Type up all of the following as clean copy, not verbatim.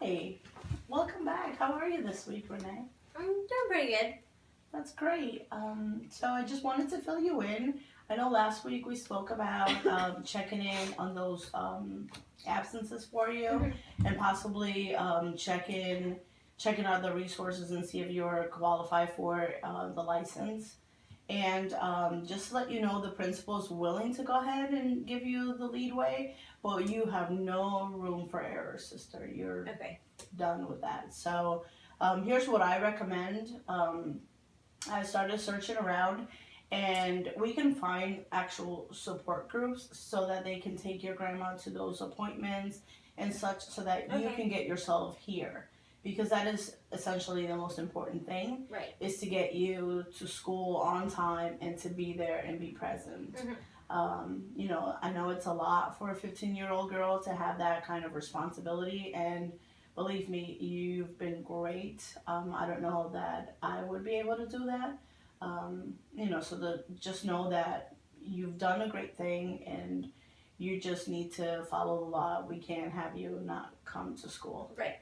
Hi, welcome back. How are you this week, Renee? I'm doing pretty good. That's great. So I just wanted to fill you in. I know last week we spoke about checking in on those absences for you, Mhm. and possibly checking out the resources and see if you're qualified for the license. And just to let you know, the principal is willing to go ahead and give you the leadway, but you have no room for error, sister. You're Okay. done with that. So here's what I recommend. I started searching around, and we can find actual support groups so that they can take your grandma to those appointments and such, so that you Okay. can get yourself here. Because that is essentially the most important thing, Right. is to get you to school on time and to be there and be present. Mhm. I know it's a lot for a 15-year-old girl to have that kind of responsibility, and believe me, you've been great. I don't know that I would be able to do that. Just know that you've done a great thing, and you just need to follow the law. We can't have you not come to school. Right.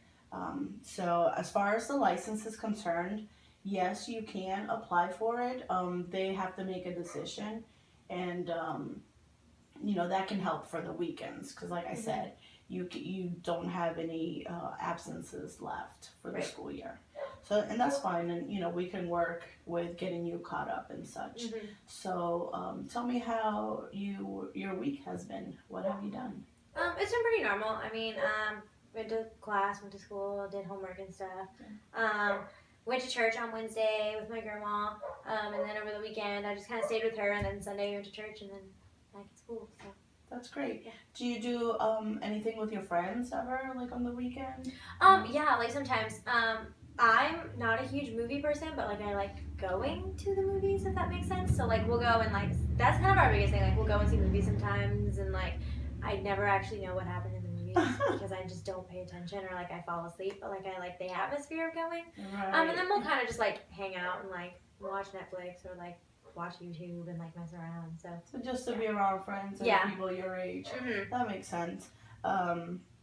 So as far as the license is concerned, yes, you can apply for it. They have to make a decision, and that can help for the weekends, because like I Mhm. said, you don't have any absences left for the Right. school year. So, and that's fine, and we can work with getting you caught up and such. Mhm. So tell me how your week has been. What have you done? It's been pretty normal. Went to class, went to school, did homework and stuff. Um, Went to church on Wednesday with my grandma. And then over the weekend, I just kind of stayed with her. And then Sunday, we went to church, and then back at school. So. That's great. Yeah. Do you do anything with your friends ever, like on the weekend? Yeah, like sometimes. I'm not a huge movie person, but like I like going to the movies, if that makes sense. So like we'll go and like that's kind of our biggest thing. Like we'll go and see movies sometimes, and like I never actually know what happened in the movies because I just don't pay attention or like I fall asleep. But like I like the atmosphere of going. Right. And then we'll kind of just like hang out and like watch Netflix or like watch YouTube and like mess around. So just to be around friends and Yeah. people your age. Mhm. That makes sense.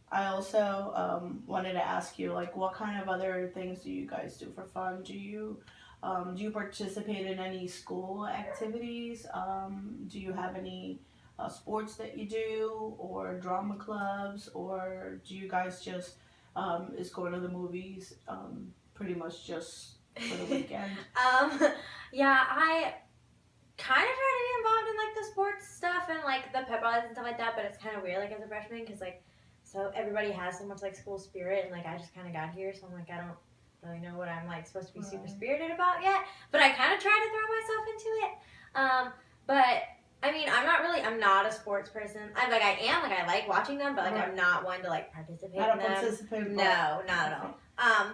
I also wanted to ask you, like, what kind of other things do you guys do for fun? Do you participate in any school activities? Do you have any sports that you do, or drama clubs, or do you guys just is going to the movies pretty much just for the weekend? Yeah, I kind of try to be involved in like the sports stuff and like the pep rallies and stuff like that, but it's kind of weird like as a freshman because like so everybody has so much like school spirit and like I just kind of got here, so I'm like I don't really know what I'm like supposed to be super spirited about yet, but I kind of try to throw myself into it. But I mean, I'm not a sports person. I like watching them, but like Right. I'm not one to like participate Not in a them. participant. No, not at all.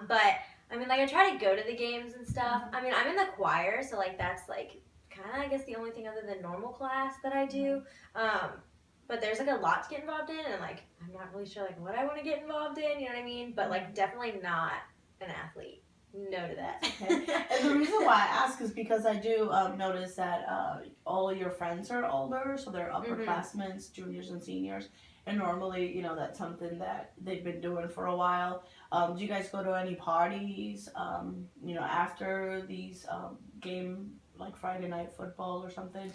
But I mean, like I try to go to the games and stuff. I mean, I'm in the choir, so like that's like kind of I guess the only thing other than normal class that I do. But there's like a lot to get involved in, and like I'm not really sure like what I want to get involved in. You know what I mean? But like definitely not an athlete. No to that. Okay. And the reason why I ask is because I do notice that all of your friends are older, so they're upperclassmen, juniors, and seniors. And normally, that's something that they've been doing for a while. Do you guys go to any parties, after these game, like Friday night football or something?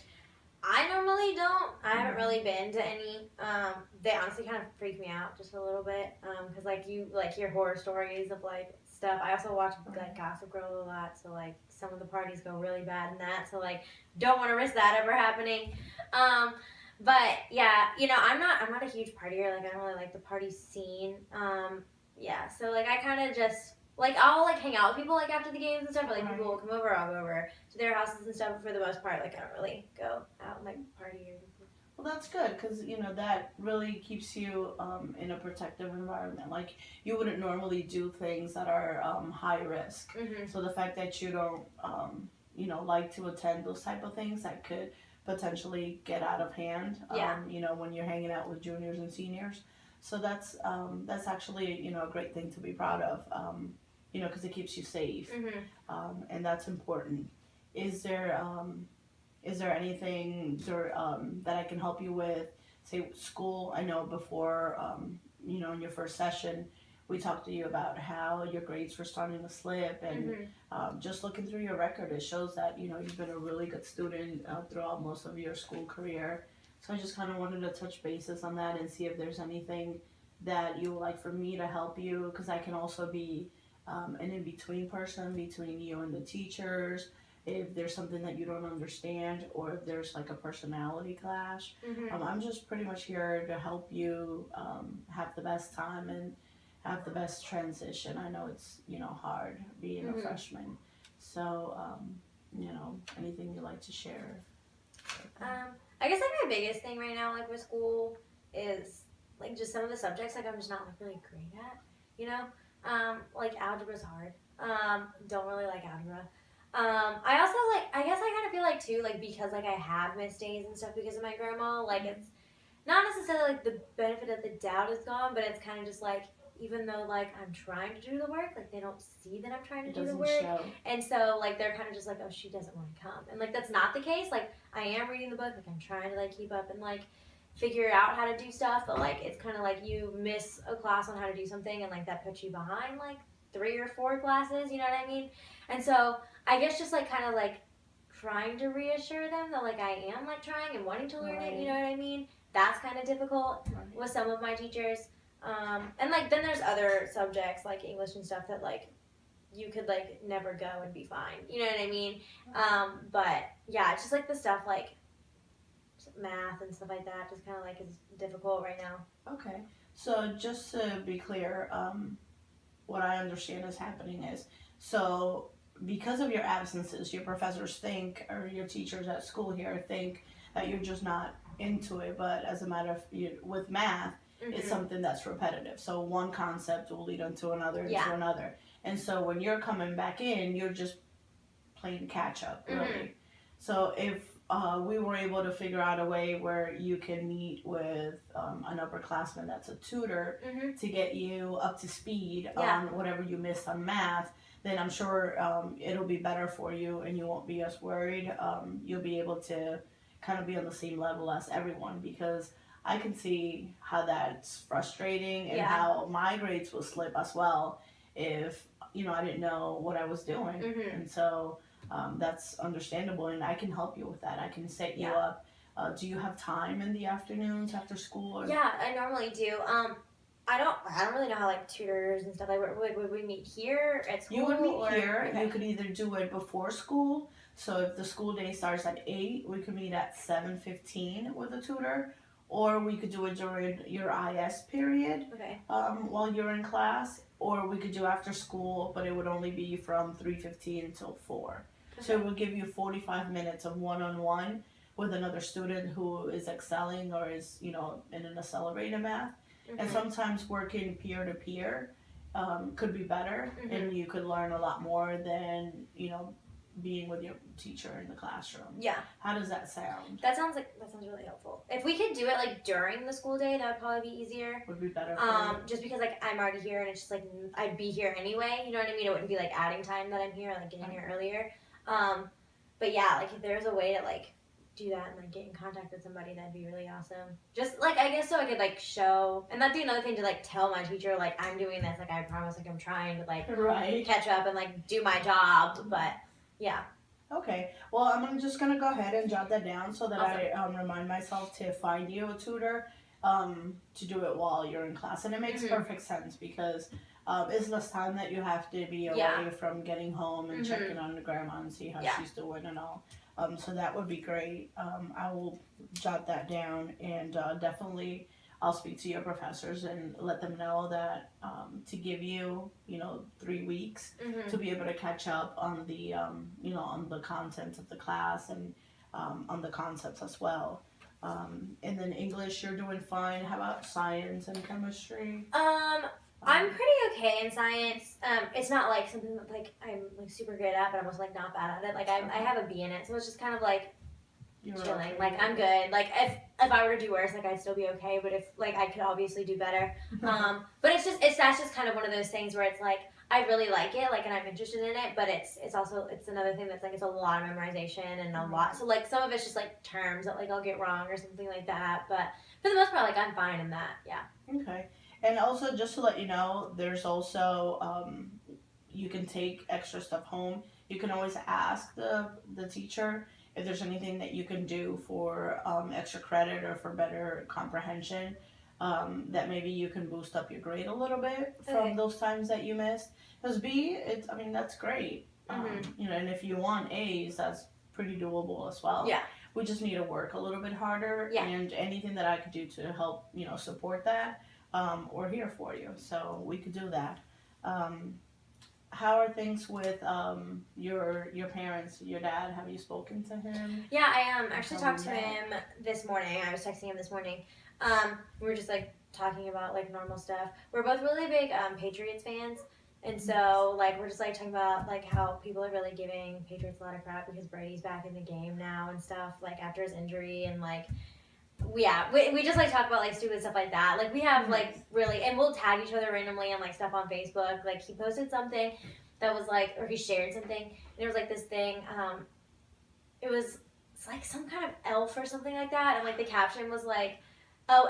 I normally don't. I haven't really been to any. They honestly kind of freak me out just a little bit. Cause like you like hear horror stories of like stuff. I also watch like Gossip Girl a lot, so like some of the parties go really bad in that. So like don't want to risk that ever happening. But yeah, I'm not a huge partier. Like I don't really like the party scene. Yeah, so like I kind of just like I'll like hang out with people like after the games and stuff. But like people will come over, I'll go over to their houses and stuff. But for the most part, like I don't really go out and like party or anything. Well, that's good, because that really keeps you in a protective environment. Like, you wouldn't normally do things that are high risk. Mhm. So the fact that you don't, like to attend those type of things that could potentially get out of hand. Yeah. When you're hanging out with juniors and seniors. So that's actually a great thing to be proud of. Because it keeps you safe, Mhm. and that's important. Is there anything that I can help you with? Say school. I know before, in your first session, we talked to you about how your grades were starting to slip, and Mhm. just looking through your record, it shows that you've been a really good student throughout most of your school career. So I just kind of wanted to touch bases on that and see if there's anything that you would like for me to help you, because I can also be an in between person between you and the teachers. If there's something that you don't understand, or if there's like a personality clash, Mhm. I'm just pretty much here to help you have the best time and have the best transition. I know it's hard being a Mhm. freshman, so anything you like to share. I guess like my biggest thing right now, like with school, is like just some of the subjects like I'm just not like really great at. You know, like algebra's hard. Don't really like algebra. I also like. I guess I kind of feel like too, like because like I have missed days and stuff because of my grandma. Like it's not necessarily like the benefit of the doubt is gone, but it's kind of just like even though like I'm trying to do the work, like they don't see that I'm trying to It do the doesn't work, show. and so like they're kind of just like, oh, she doesn't want to come, and like that's not the case. Like I am reading the book, like I'm trying to like keep up and like figure out how to do stuff, but like it's kind of like you miss a class on how to do something, and like that puts you behind like 3 or 4 classes. You know what I mean? And so I guess just like kind of like trying to reassure them that like I am like trying and wanting to learn it. You know what I mean? That's kind of difficult Right. with some of my teachers. And like then there's other subjects like English and stuff that like you could like never go and be fine. You know what I mean? But yeah, it's just like the stuff like math and stuff like that just kind of like is difficult right now. Okay. So just to be clear, what I understand is happening is, so because of your absences, your professors think, or your teachers at school here think that you're just not into it. But as a matter of with math, it's Mm-hmm. something that's repetitive. So one concept will lead into another, Yeah. into another, and so when you're coming back in, you're just playing catch up, Mm-hmm. really. So if we were able to figure out a way where you can meet with an upperclassman that's a tutor Mm-hmm. to get you up to speed Yeah. on whatever you missed on math, then I'm sure it'll be better for you and you won't be as worried. You'll be able to kind of be on the same level as everyone, because I can see how that's frustrating and Yeah. how my grades will slip as well if I didn't know what I was doing. Mm-hmm. And so that's understandable, and I can help you with that. I can set you Yeah. up. Do you have time in the afternoons after school? Or? Yeah, I normally do. I don't really know how like tutors and stuff like would we meet here at school? You would meet or? here. Okay. You could either do it before school. So if the school day starts at 8, we could meet at 7:15 with a tutor, or we could do it during your IS period Okay. while you're in class, or we could do after school, but it would only be from 3:15 until 4. So it Okay. will give you 45 minutes of one-on-one with another student who is excelling or is in an accelerated math. And Mm-hmm. sometimes working peer to peer could be better, Mm-hmm. and you could learn a lot more than being with your teacher in the classroom. Yeah. How does that sound? That sounds really helpful. If we could do it like during the school day, that would probably be easier. Would be better for you. Just because like I'm already here and it's just like I'd be here anyway. You know what I mean? It wouldn't be like adding time that I'm here, like getting here earlier. But yeah, like if there's a way to like do that and like get in contact with somebody, that'd be really awesome. Just like I guess so I could like show, and that'd be another thing to like tell my teacher like I'm doing this, like I promise, like I'm trying to like Right. catch up and like do my job. But yeah. Okay. Well, I'm just gonna go ahead and jot that down so that Awesome. I remind myself to find you a tutor to do it while you're in class, and it makes Mhm. perfect sense because it's less time that you have to be away Yeah. from getting home and Mhm. checking on the grandma and see how Yeah. she's doing and all. So that would be great. I will jot that down, and definitely I'll speak to your professors and let them know that to give you 3 weeks Mhm. to be able to catch up on the on the content of the class and on the concepts as well. And then English, you're doing fine. How about science and chemistry? I'm pretty okay in science. It's not like something that like I'm like super good at, but I'm also like not bad at it. Like I have a B in it, so it's just kind of like You're chilling. okay. Like I'm good. Like if I were to do worse, like I'd still be okay. But if like I could obviously do better. But that's just kind of one of those things where it's like I really like it, like, and I'm interested in it. But it's another thing that's like it's a lot of memorization and a lot. So like some of it's just like terms that like I'll get wrong or something like that. But for the most part, like I'm fine in that. Yeah. Okay. And also, just to let you know, there's also you can take extra stuff home. You can always ask the teacher if there's anything that you can do for extra credit or for better comprehension. That maybe you can boost up your grade a little bit from Okay. those times that you missed. Because B, it's I mean that's great. Mhm. And if you want A's, that's pretty doable as well. Yeah. We just need to work a little bit harder, Yeah. and anything that I could do to help, support that, we're here for you. So we could do that. Um, how are things with your parents, your dad? Have you spoken to him? Yeah, I actually Tell talked him to that. him this morning. I was texting him this morning. We were just like talking about like normal stuff. We're both really big Patriots fans. And so, like, we're just like talking about like how people are really giving Patriots a lot of crap because Brady's back in the game now and stuff. Like after his injury, and like, we just like talk about like stupid stuff like that. Like we have like really, and we'll tag each other randomly on like stuff on Facebook. Like he posted something that was like, or he shared something, and it was like this thing. It was it's like some kind of elf or something like that, and like the caption was like, "Oh,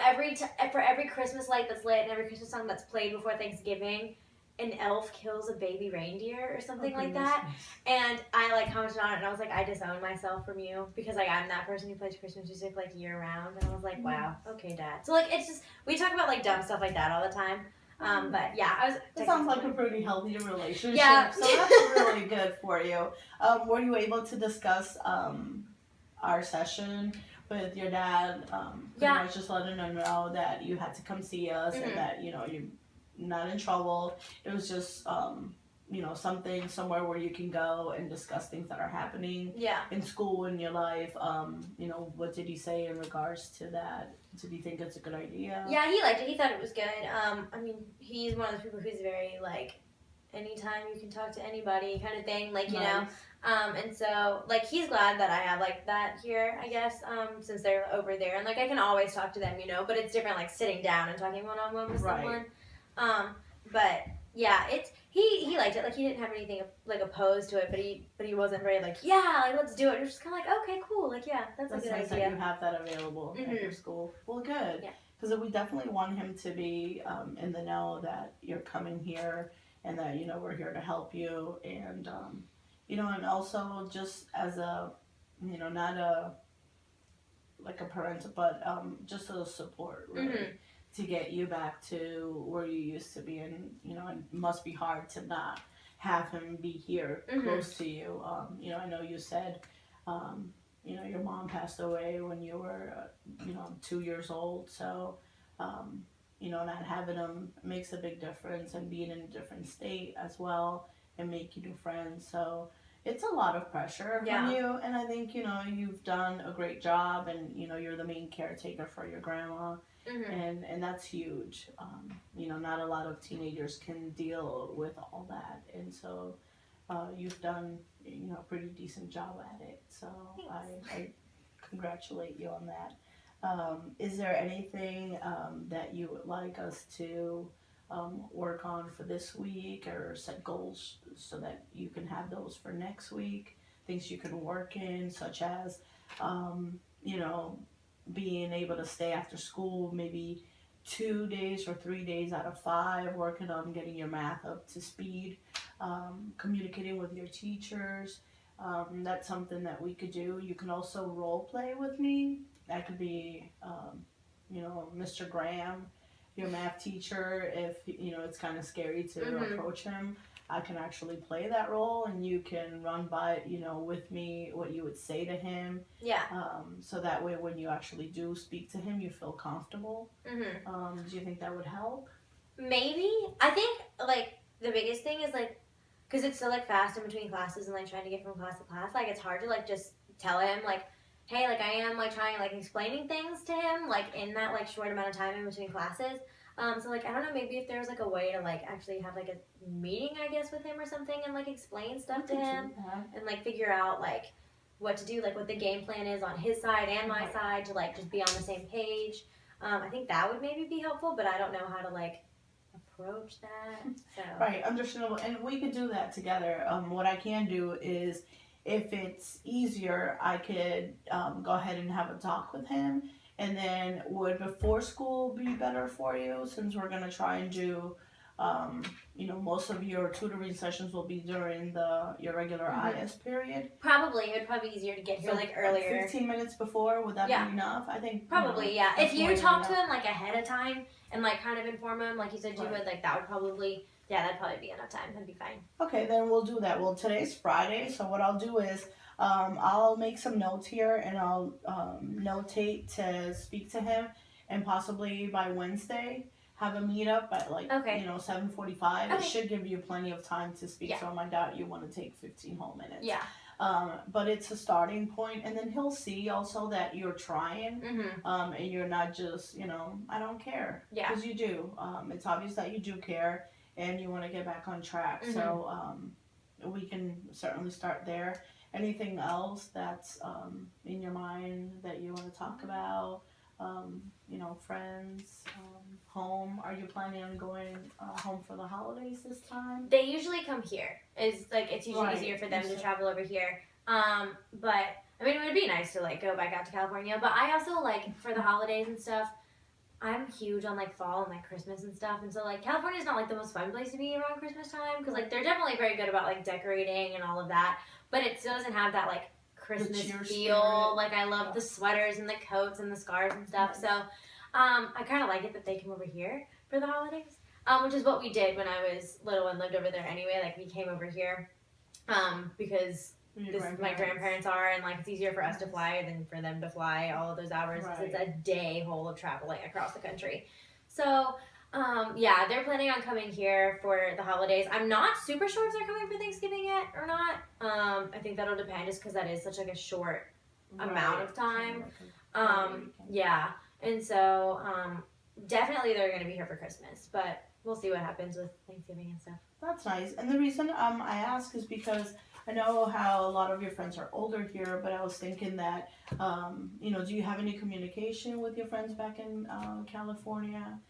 for every Christmas light that's lit and every Christmas song that's played before Thanksgiving, an elf kills a baby reindeer or something like that." And I like commented on it, and I was like, "I disown myself from you because like I'm that person who plays Christmas music like year round." And I was like, "Wow, okay, Dad." So like it's just we talk about like dumb stuff like that all the time. But yeah, I was. It sounds like a pretty healthy relationship. Yeah. So that's really good for you. Were you able to discuss our session with your dad? Pretty Yeah. much just letting him know that you had to come see us Mhm. and that you're not in trouble. It was just something somewhere where you can go and discuss things that are happening Yeah. in school in your life. What did he say in regards to that? Did he think it's a good idea? Yeah, he liked it. He thought it was good. I mean, he's one of those people who's very like, anytime you can talk to anybody kind of thing. Like you know, and so like he's glad that I have like that here. I guess since they're over there, and like I can always talk to them. But it's different like sitting down and talking one on one with Right. someone. But yeah, he liked it. Like he didn't have anything like opposed to it, but he wasn't very like like let's do it. It was just kind of like okay, cool. Like that's a good nice idea. that you have that available at your school. Well, good. Yeah. Because we definitely want him to be in the know that you're coming here and that we're here to help you, and and also just as a not a like a parent, but just a support really. To get you back to where you used to be, and it must be hard to not have him be here close to you. I know you said, your mom passed away when you were, 2 years old, so, not having him makes a big difference, and being in a different state as well, and make you new friends. So it's a lot of pressure from you, and I think you've done a great job, and you're the main caretaker for your grandma. And that's huge. Not a lot of teenagers can deal with all that, and so you've done a pretty decent job at it. So I congratulate you on that. Is there anything that you would like us to work on for this week, or set goals so that you can have those for next week? Things you can work in, such as you know being able to stay after school maybe 2 days or 3 days out of 5, working on getting your math up to speed, communicating with your teachers. That's something that we could do. You can also role play with me. That could be, Mr. Graham, your math teacher. If it's kind of scary to approach him, I can actually play that role, and you can run by, with me what you would say to him. Yeah. So that way, when you actually do speak to him, you feel comfortable. Do you think that would help? Maybe. I think like the biggest thing is like, because it's so like fast in between classes and like trying to get from class to class. Like it's hard to like just tell him like, hey, like I am like trying like explaining things to him like in that like short amount of time in between classes. So like I don't know, maybe if there was like a way to like actually have like a meeting, I guess, with him or something, and like explain stuff to him and like figure out like what to do, like what the game plan is on his side and my side, to like just be on the same page. I think that would maybe be helpful, but I don't know how to like approach that. So. Right, understandable, and we could do that together. What I can do is, if it's easier, I could go ahead and have a talk with him, And then would before school be better for you since we're gonna try and do, most of your tutoring sessions will be during your regular IS period. Probably. It would probably be easier to get here like earlier. 15 minutes before, would that be enough? I think probably, yeah. If you talk to him like ahead of time and like kind of inform him, like you said you would, like that would probably, that'd probably be enough time. That'd be fine. Okay, then we'll do that. Well, today's Friday, so what I'll do is I'll make some notes here and I'll notate to speak to him, and possibly by Wednesday have a meetup at 7:45. It should give you plenty of time to speak. So I doubt you want to take 15 whole minutes. Yeah. But it's a starting point, and then he'll see also that you're trying, and you're not just I don't care. Yeah. Because you do. It's obvious that you do care, and you want to get back on track. So we can certainly start there. Anything else that's in your mind that you want to talk about? Friends, home. Are you planning on going home for the holidays this time? They usually come here. It's usually easier for them to travel over here. But I mean, it would be nice to like go back out to California. But I also like for the holidays and stuff. I'm huge on like fall and like Christmas and stuff, and so like California's not like the most fun place to be around Christmas time because like they're definitely very good about like decorating and all of that, but it still doesn't have that like Christmas feel. Spirit. Like I love the sweaters and the coats and the scarves and stuff. So I kind of like it that they come over here for the holidays, which is what we did when I was little and lived over there anyway. Like we came over here because my grandparents are, and like it's easier for us to fly than for them to fly all of those hours because it's a day whole of traveling across the country. So they're planning on coming here for the holidays. I'm not super sure if they're coming for Thanksgiving yet or not. I think that'll depend just because that is such like a short amount of time. And so definitely they're going to be here for Christmas, but we'll see what happens with Thanksgiving and stuff. That's nice. And the reason I ask is because I know how a lot of your friends are older here, but I was thinking that, do you have any communication with your friends back in California?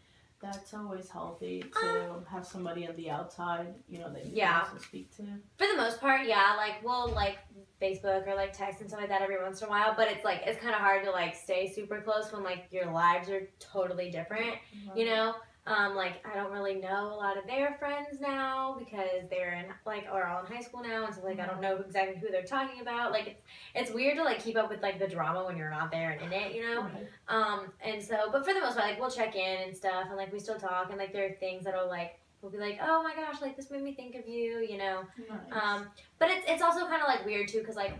That's always healthy to have somebody on the outside, that you can also speak to. For the most part, yeah. Like, we'll, like, Facebook or, like, text and stuff like that every once in a while. But it's, like, it's kind of hard to, like, stay super close when, like, your lives are totally different, you know? Like, I don't really know a lot of their friends now because they're in, like, are all in high school now. And so, like, I don't know exactly who they're talking about. Like, it's weird to, like, keep up with, like, the drama when you're not there and in it, you know? And so, but for the most part, like, we'll check in and stuff. And, like, we still talk. And, like, there are things that'll, like, we'll be like, oh, my gosh, like, this made me think of you, you know? Nice. But it's also kind of, like, weird, too, because, like,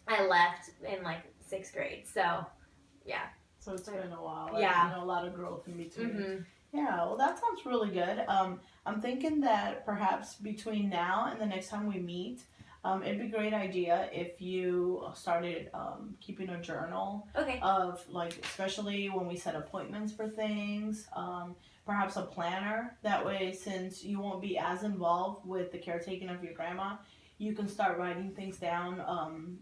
I left in, like, 6th grade. So, yeah. So it's been a while. Like, a lot of growth in between. Yeah, well, that sounds really good. I'm thinking that perhaps between now and the next time we meet, it'd be a great idea if you started keeping a journal of, like, especially when we set appointments for things, perhaps a planner. That way, since you won't be as involved with the caretaking of your grandma, you can start writing things down.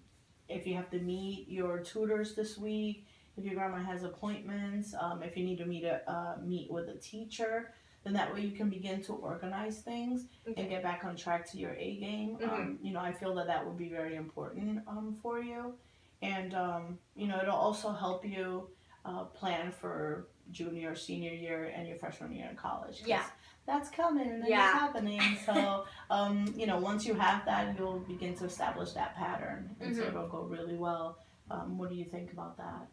If you have to meet your tutors this week, if your grandma has appointments, if you need to meet with a teacher, then that way you can begin to organize things and get back on track to your A game. I feel that would be very important for you. And, it'll also help you plan for junior, senior year, and your freshman year in college. Yeah. That's coming and it's happening. So, once you have that, you'll begin to establish that pattern. And so it'll go really well. What do you think about that?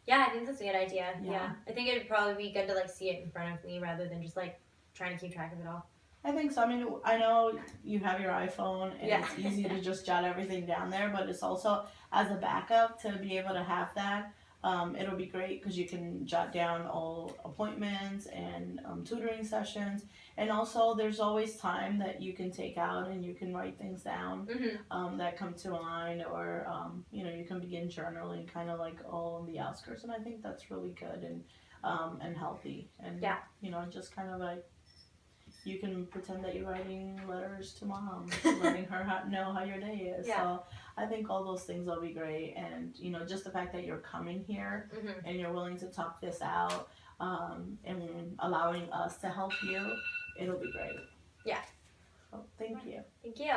Yeah, I think that's a good idea. Yeah. I think it would probably be good to, like, see it in front of me rather than just, like, trying to keep track of it all. I think so. I mean, I know you have your iPhone and it's easy to just jot everything down there, but it's also as a backup to be able to have that. It'll be great because you can jot down all appointments and tutoring sessions. And also, there's always time that you can take out and you can write things down that come to mind, or you can begin journaling, kind of like all on the outskirts. And I think that's really good and healthy. And just kind of like you can pretend that you're writing letters to mom, letting her know how your day is. So I think all those things will be great. And just the fact that you're coming here and you're willing to talk this out and allowing us to help you, it'll be great. Yeah. So thank you. Thank you.